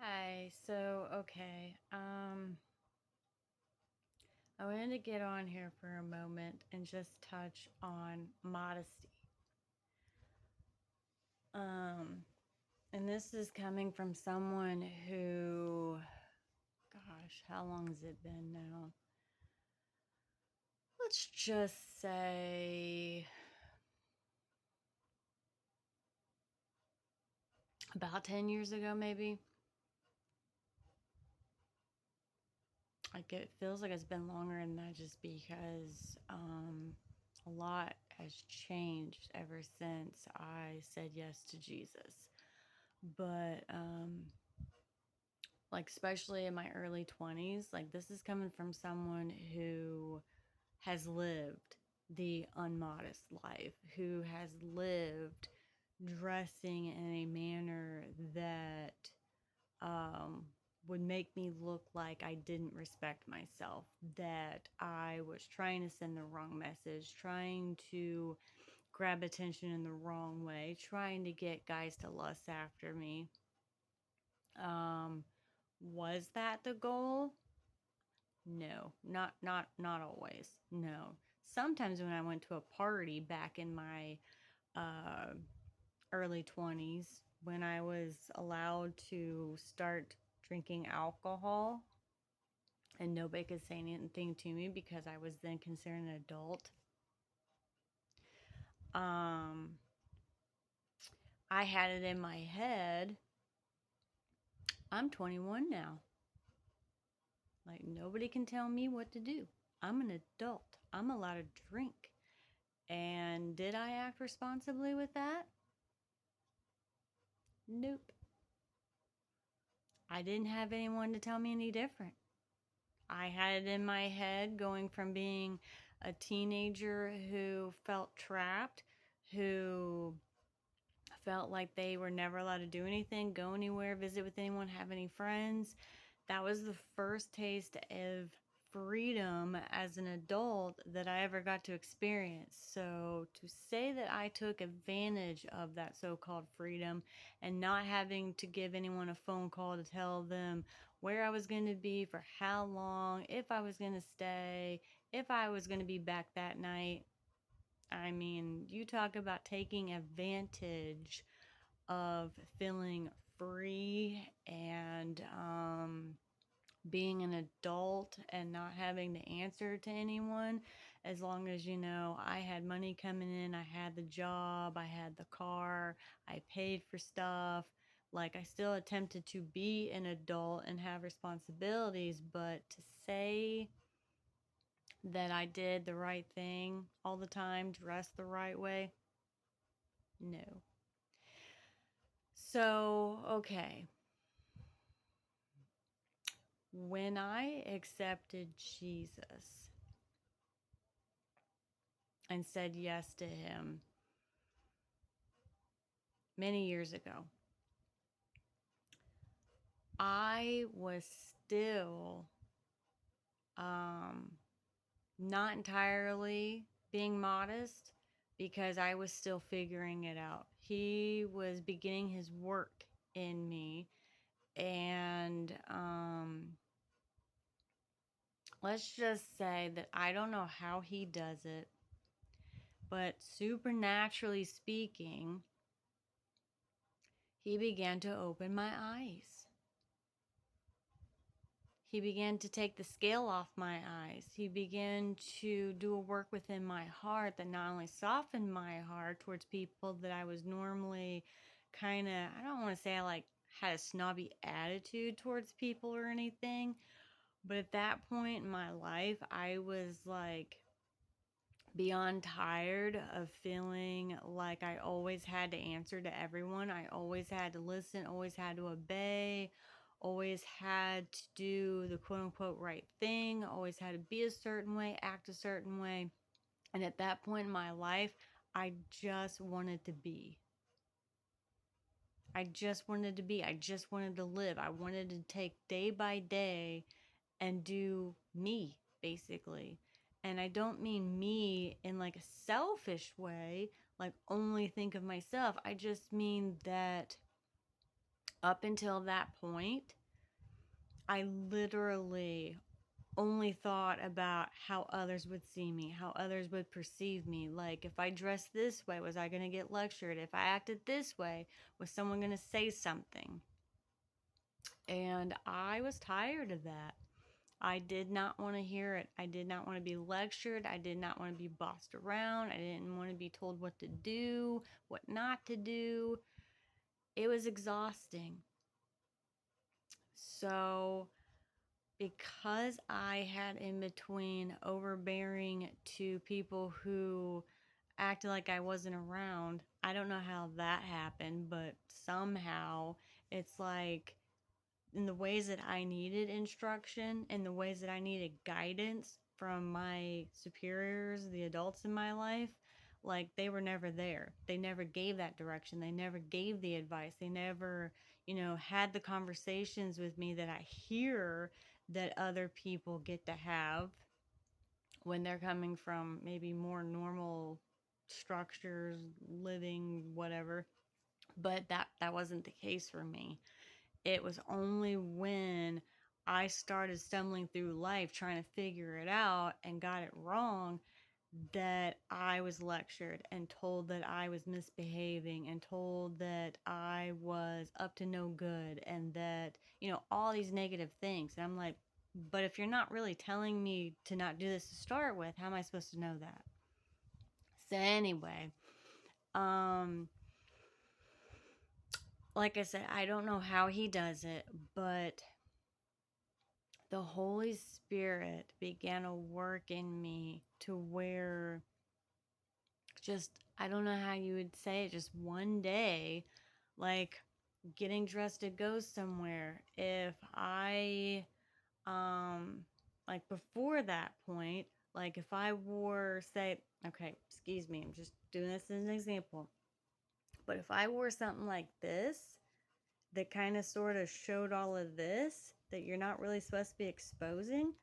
Hi. I wanted to get on here for a moment and just touch on modesty. Um, and this is coming from someone who, gosh, how long has it been now? Let's just say about 10 years ago, maybe. Like it feels like it's been longer than that just because a lot has changed ever since I said yes to Jesus. But like especially in my early 20s, like this is coming from someone who has lived the unmodest life, who has lived dressing in a manner that um, would make me look like I didn't respect myself, that I was trying to send the wrong message, trying to grab attention in the wrong way, trying to get guys to lust after me. Um, was that the goal? No, not always. No. Sometimes when I went to a party back in my uh, early 20s, when I was allowed to start drinking alcohol and nobody could say anything to me because I was then considered an adult. Um, I had it in my head, I'm 21 now. Like, nobody can tell me what to do. I'm an adult. I'm allowed to drink. And did I act responsibly with that? Nope. I didn't have anyone to tell me any different. I had it in my head going from being a teenager who felt trapped, who felt like they were never allowed to do anything, go anywhere, visit with anyone, have any friends. That was the first taste of freedom as an adult that I ever got to experience. So to say that I took advantage of that so-called freedom and not having to give anyone a phone call to tell them where I was going to be, for how long, if I was going to stay, if I was going to be back that night. I mean, you talk about taking advantage of feeling free and being an adult and not having to answer to anyone. As long as, I had money coming in, I had the job, I had the car, I paid for stuff. Like, I still attempted to be an adult and have responsibilities, but to say that I did the right thing all the time, dressed the right way, no. So, okay. When I accepted Jesus and said yes to him many years ago, I was still um, not entirely being modest because I was still figuring it out. He was beginning his work in me, and let's just say that I don't know how he does it, but supernaturally speaking, he began to open my eyes. He began to take the scale off my eyes. He began to do a work within my heart that not only softened my heart towards people that I was normally kind of, I don't want to say I like had a snobby attitude towards people or anything, but at that point in my life, I was like beyond tired of feeling like I always had to answer to everyone. I always had to listen, always had to obey, always had to do the quote unquote right thing, always had to be a certain way, act a certain way. And at that point in my life, I just wanted to be. I just wanted to be. I just wanted to live. I wanted to take day by day and do me, basically. And I don't mean me in like a selfish way, like only think of myself. I just mean that Up until that point, I literally only thought about how others would see me, how others would perceive me. Like, if I dressed this way, was I going to get lectured? If I acted this way, was someone going to say something? And I was tired of that. I did not want to hear it. I did not want to be lectured. I did not want to be bossed around. I didn't want to be told what to do, what not to do. It was exhausting. So, because I had in between overbearing to people who acted like I wasn't around, I don't know how that happened, but somehow it's like in the ways that I needed instruction, in the ways that I needed guidance from my superiors, the adults in my life, like they were never there. They never gave that direction. They never gave the advice. They never, had the conversations with me that I hear that other people get to have when they're coming from maybe more normal structures, living, whatever. But that wasn't the case for me. It was only when I started stumbling through life trying to figure it out and got it wrong that I was lectured and told that I was misbehaving and told that I was up to no good and that, all these negative things. And I'm like, but if you're not really telling me to not do this to start with, how am I supposed to know that? So anyway, um like I said, I don't know how he does it, but the Holy Spirit began a work in me to where just, I don't know how you would say it, just one day, like getting dressed to go somewhere. If I, like before that point, like if I wore, say, okay, excuse me, I'm just doing this as an example, but if I wore something like this, that kind of sort of showed all of this that you're not really supposed to be exposing,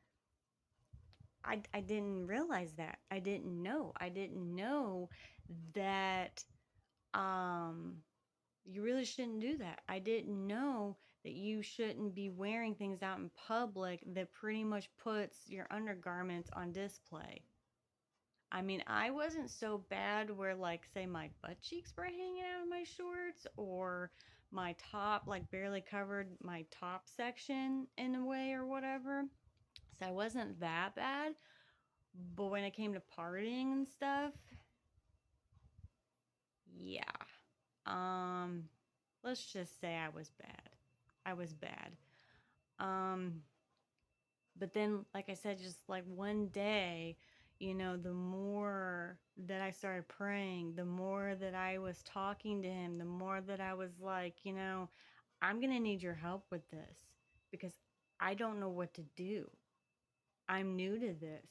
I didn't realize that. I didn't know. I didn't know that you really shouldn't do that. I didn't know that you shouldn't be wearing things out in public that pretty much puts your undergarments on display. I mean, I wasn't so bad where, like, say, my butt cheeks were hanging out of my shorts or my top, like, barely covered my top section in a way or whatever. So I wasn't that bad. But when it came to partying and stuff, yeah. Um, let's just say I was bad. I was bad. Um, but then, like I said, just like one day, the more that I started praying, the more that I was talking to him, the more that I was like, I'm going to need your help with this because I don't know what to do. I'm new to this.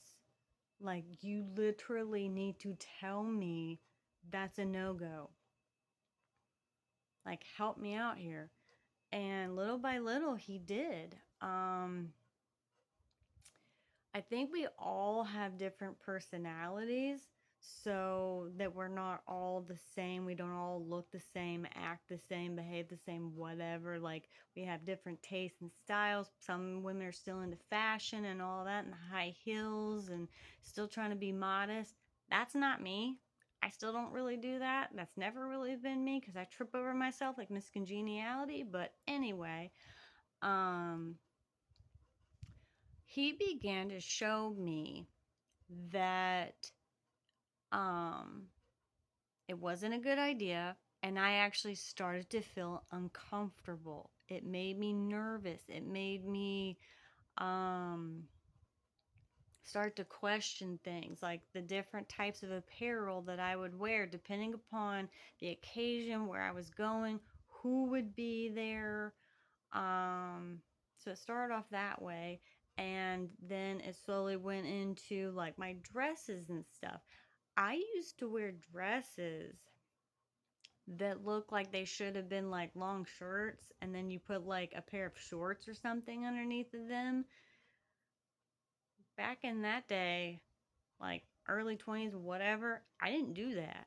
Like, you literally need to tell me that's a no go. Like, help me out here. And little by little, he did. I think we all have different personalities, so that we're not all the same. We don't all look the same, act the same, behave the same, whatever. Like, we have different tastes and styles. Some women are still into fashion and all that, and the high heels, and still trying to be modest. That's not me. I still don't really do that. That's never really been me because I trip over myself like Miss Congeniality. But anyway, um, he began to show me that um it wasn't a good idea, and I actually started to feel uncomfortable. It made me nervous. It made me um start to question things like the different types of apparel that I would wear depending upon the occasion, where I was going, who would be there. So it started off that way, and then it slowly went into like my dresses and stuff. I used to wear dresses that look like they should have been like long shirts, and then you put like a pair of shorts or something underneath of them. Back in that day, like early 20s, whatever, I didn't do that.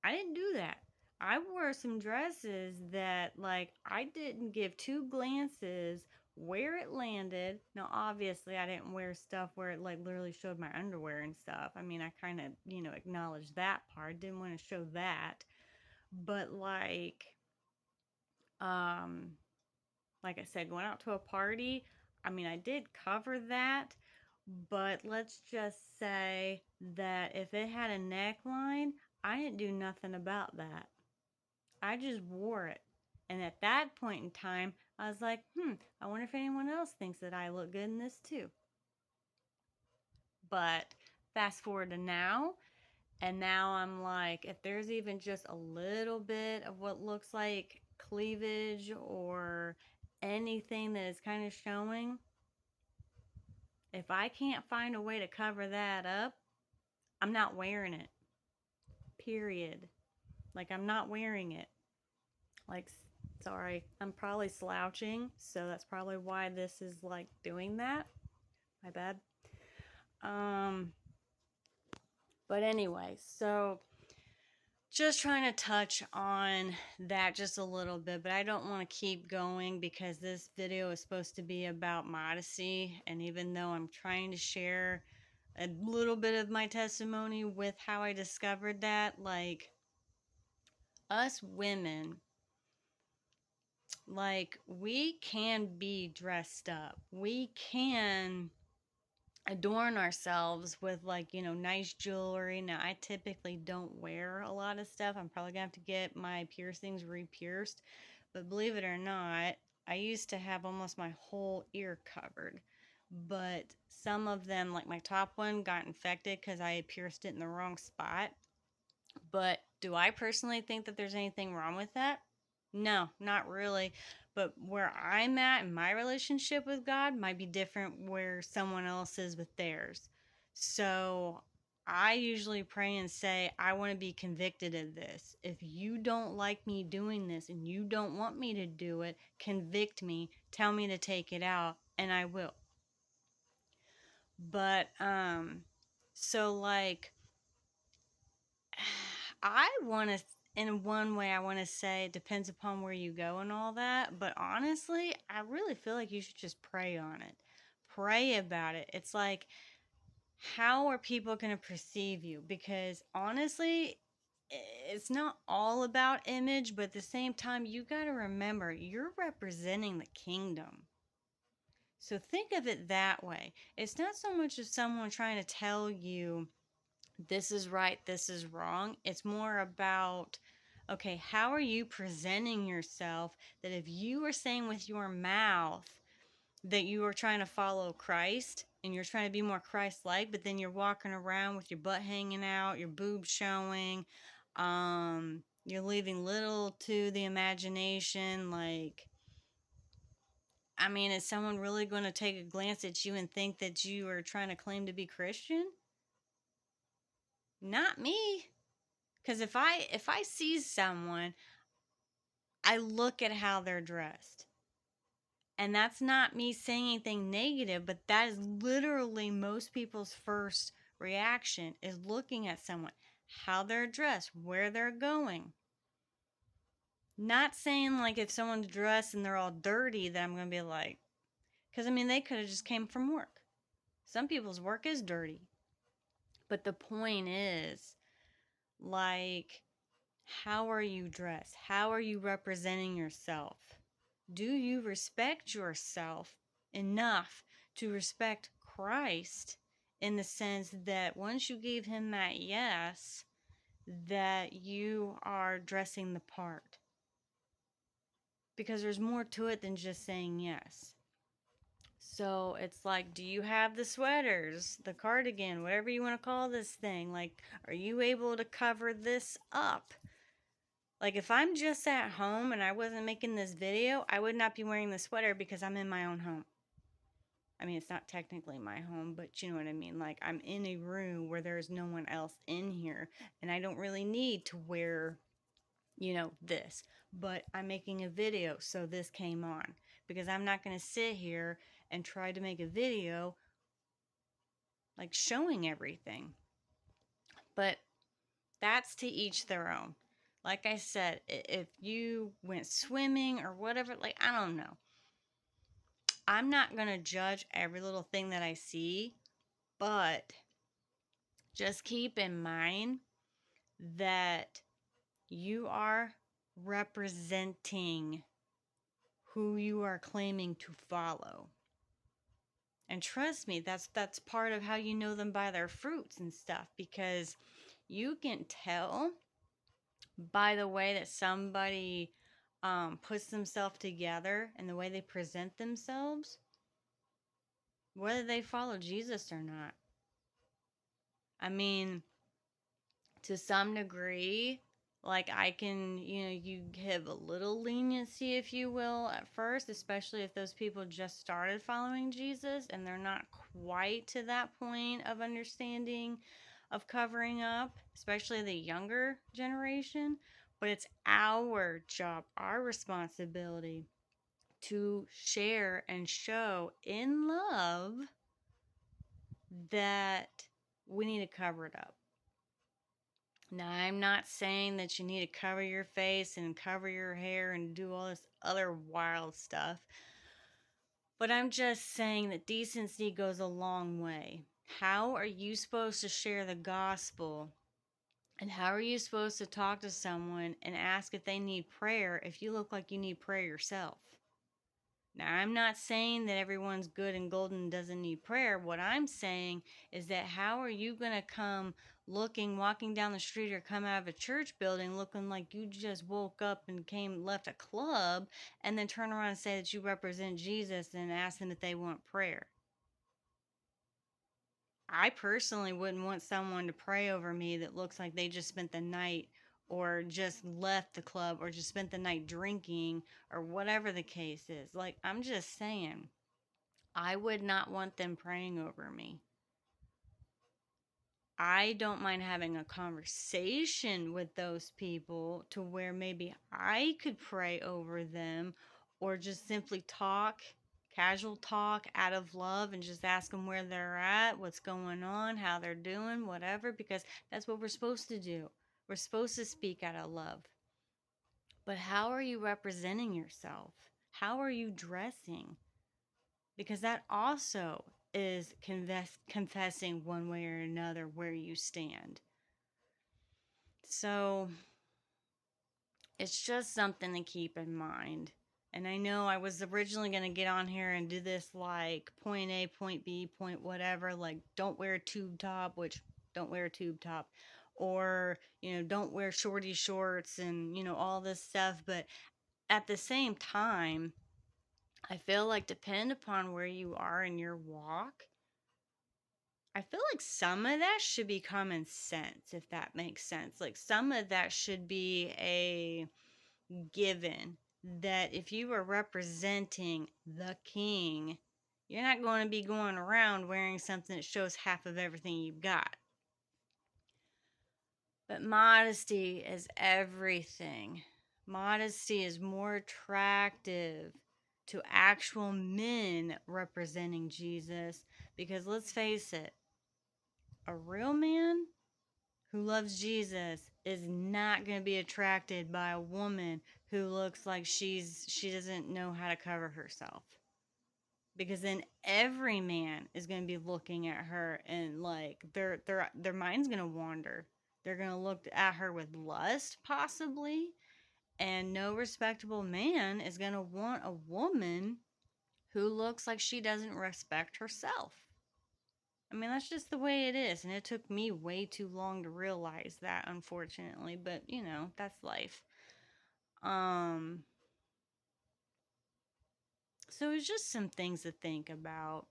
I didn't do that. I wore some dresses that, like, I didn't give two glances where it landed. Now, obviously, I didn't wear stuff where it, like, literally showed my underwear and stuff. I mean, I kind of, acknowledged that part. Didn't want to show that. But, um, like I said, going out to a party, I mean, I did cover that, but let's just say that if it had a neckline, I didn't do nothing about that. I just wore it. And at that point in time, I was like, I wonder if anyone else thinks that I look good in this too. But fast forward to now, and now I'm like, if there's even just a little bit of what looks like cleavage or anything that is kind of showing, if I can't find a way to cover that up, I'm not wearing it. Period. Like, I'm not wearing it. Like, sorry, I'm probably slouching, so that's probably why this is like doing that. My bad. Um, but anyway, so just trying to touch on that just a little bit, but I don't want to keep going because this video is supposed to be about modesty. And even though I'm trying to share a little bit of my testimony with how I discovered that, like, us women, like, we can be dressed up. We can adorn ourselves with, like, nice jewelry. Now, I typically don't wear a lot of stuff. I'm probably gonna have to get my piercings re-pierced, but believe it or not, I used to have almost my whole ear covered, but some of them, like my top one, got infected because I pierced it in the wrong spot. But do I personally think that there's anything wrong with that? No, not really. But where I'm at in my relationship with God might be different where someone else is with theirs. So I usually pray and say, I want to be convicted of this. If you don't like me doing this and you don't want me to do it, convict me, tell me to take it out, and I will. But, so like, I want to, in one way, I want to say it depends upon where you go and all that. But honestly, I really feel like you should just pray on it. Pray about it. It's like, how are people going to perceive you? Because honestly, it's not all about image, but at the same time, you got to remember you're representing the kingdom. So think of it that way. It's not so much as someone trying to tell you this is right, this is wrong. It's more about, okay, how are you presenting yourself that if you are saying with your mouth that you are trying to follow Christ and you're trying to be more Christ-like, but then you're walking around with your butt hanging out, your boobs showing, you're leaving little to the imagination, like, I mean, is someone really going to take a glance at you and think that you are trying to claim to be Christian? Not me. Because if I see someone, I look at how they're dressed. And that's not me saying anything negative, but that is literally most people's first reaction is looking at someone, how they're dressed, where they're going. Not saying like if someone's dressed and they're all dirty that I'm going to be like, because I mean, they could have just came from work. Some people's work is dirty. But the point is, like, how are you dressed? How are you representing yourself? Do you respect yourself enough to respect Christ in the sense that once you gave him that yes, that you are dressing the part? Because there's more to it than just saying yes. So it's like, do you have the sweaters, the cardigan, whatever you want to call this thing? Like, are you able to cover this up? Like, if I'm just at home and I wasn't making this video, I would not be wearing the sweater because I'm in my own home. I mean, it's not technically my home, but you know what I mean? Like, I'm in a room where there's no one else in here, and I don't really need to wear, this. But I'm making a video, so this came on. Because I'm not going to sit here and try to make a video, like, showing everything. But that's to each their own. Like I said, if you went swimming or whatever, like, I don't know. I'm not going to judge every little thing that I see, but just keep in mind that you are representing who you are claiming to follow. And trust me, that's part of how you know them by their fruits and stuff, because you can tell by the way that somebody puts themselves together and the way they present themselves, whether they follow Jesus or not. I mean, to some degree, like I can, you give a little leniency, if you will, at first, especially if those people just started following Jesus and they're not quite to that point of understanding, of covering up, especially the younger generation. But it's our job, our responsibility to share and show in love that we need to cover it up. Now, I'm not saying that you need to cover your face and cover your hair and do all this other wild stuff, but I'm just saying that decency goes a long way. How are you supposed to share the gospel? And how are you supposed to talk to someone and ask if they need prayer if you look like you need prayer yourself? Now, I'm not saying that everyone's good and golden and doesn't need prayer. What I'm saying is that how are you going to come walking down the street or come out of a church building looking like you just woke up and left a club, and then turn around and say that you represent Jesus and ask them if they want prayer? I personally wouldn't want someone to pray over me that looks like they just spent the night or just left the club or just spent the night drinking or whatever the case is. Like, I'm just saying, I would not want them praying over me. I don't mind having a conversation with those people to where maybe I could pray over them, or just simply talk, casual talk out of love, and just ask them where they're at, what's going on, how they're doing, whatever, because that's what we're supposed to do. We're supposed to speak out of love. But how are you representing yourself? How are you dressing? Because that also is confessing one way or another where you stand. So it's just something to keep in mind. And I know I was originally going to get on here and do this like point A, point B, point whatever, like don't wear a tube top, which don't wear a tube top, or, don't wear shorty shorts and, all this stuff. But at the same time, I feel like depend upon where you are in your walk, I feel like some of that should be common sense, if that makes sense. Like some of that should be a given, that if you are representing the king, you're not going to be going around wearing something that shows half of everything you've got. But modesty is everything. Modesty is more attractive to actual men representing Jesus, because let's face it, a real man who loves Jesus is not going to be attracted by a woman who looks like she doesn't know how to cover herself. Because then every man is going to be looking at her, and like their mind's going to wander. They're going to look at her with lust possibly, and no respectable man is going to want a woman who looks like she doesn't respect herself. I mean, that's just the way it is. And it took me way too long to realize that, unfortunately. But, that's life. So it's just some things to think about.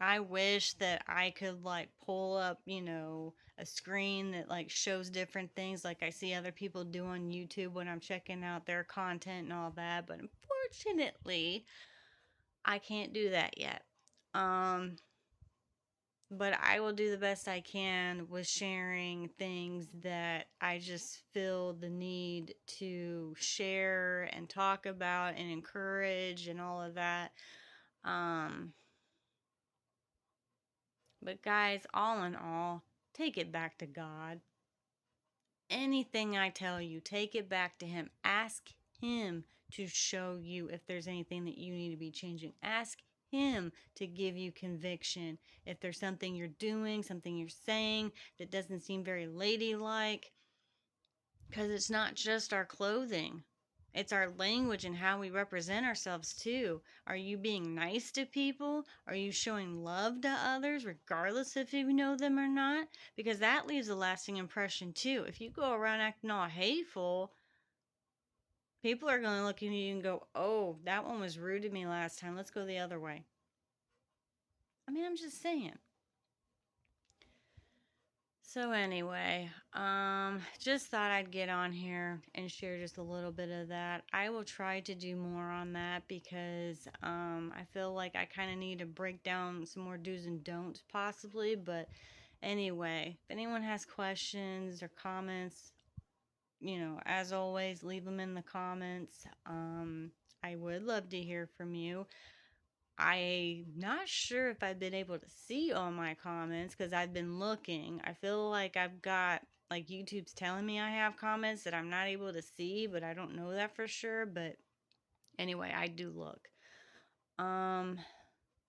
I wish that I could like pull up, a screen that like shows different things like I see other people do on YouTube when I'm checking out their content and all that. But unfortunately, I can't do that yet. But I will do the best I can with sharing things that I just feel the need to share and talk about and encourage and all of that. Um, but guys, all in all, take it back to God anything I tell you, take it back to Him. Ask Him to show you if there's anything that you need to be changing. Ask Him to give you conviction. If there's something you're doing, something you're saying that doesn't seem very ladylike, because it's not just our clothing. It's our language and how we represent ourselves too. Are you being nice to people? Are you showing love to others, regardless if you know them or not? Because that leaves a lasting impression too. If you go around acting all hateful, people are going to look at you and go, oh, that one was rude to me last time. Let's go the other way. I mean, I'm just saying. So anyway, just thought I'd get on here and share just a little bit of that. I will try to do more on that because I feel like I kind of need to break down some more do's and don'ts possibly. But anyway, if anyone has questions or comments, as always, leave them in the comments. I would love to hear from you. I'm not sure if I've been able to see all my comments because I've been looking. I feel like I've got, like, YouTube's telling me I have comments that I'm not able to see, but I don't know that for sure. But anyway, I do look.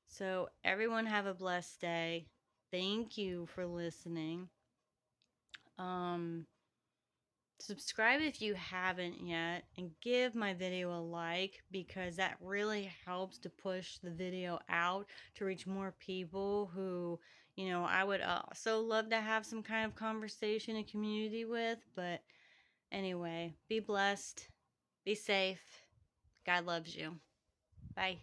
So everyone have a blessed day. Thank you for listening. Um, Subscribe if you haven't yet and give my video a like because that really helps to push the video out to reach more people who, I would also love to have some kind of conversation and community with. But anyway, be blessed, be safe. God loves you. Bye.